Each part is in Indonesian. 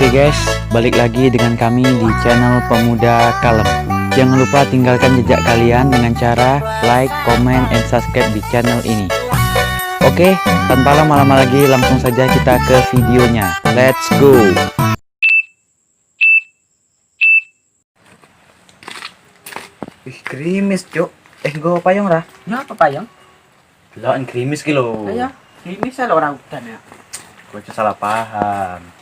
Oke guys, balik lagi dengan kami di channel Pemuda Kalem. Jangan lupa tinggalkan jejak kalian dengan cara like, comment, and subscribe di channel ini. Oke, tanpa lama-lama lagi langsung saja kita ke videonya. Let's go. Ih, gerimis, Cuk. Gue payung ra. Ya apa payung? Deloken gerimis ki lho. Ayo, ini saya orang hutan ya. Gue salah paham.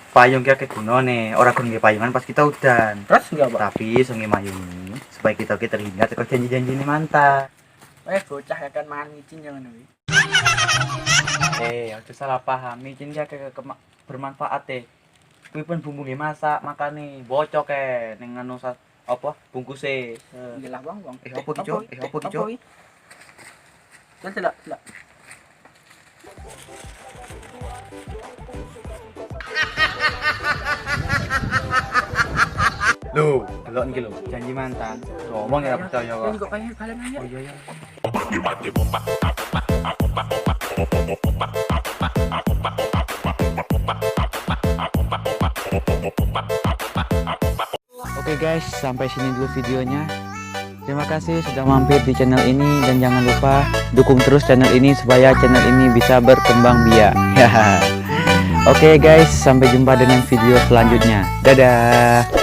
Payung ki akeh gunane, ora gun nggih payungan pas kita udan. Terus enggak, Pak? Tapi iso ngemayungi supaya kita terhindar karo janji-janjine mantan. Bocah akan mangan micin jangan kuwi. Aja salah paham. Micin ki akeh bermanfaat kuwi pun bumbu nggih masak, makane bocok ning anu apa bungkuse. Iyalah, Bang. Apa ki, Cuk? Apa ki, Cuk? Tidak. Loh, deloken ki lho, janji mantan. Ngomong ya percaya kok. Ini kok pengen kalian aja. Oh iya. Oke guys, sampai sini dulu videonya. Terima kasih sudah mampir di channel ini dan jangan lupa dukung terus channel ini supaya channel ini bisa berkembang biak. Oke guys, sampai jumpa dengan video selanjutnya. Dadah.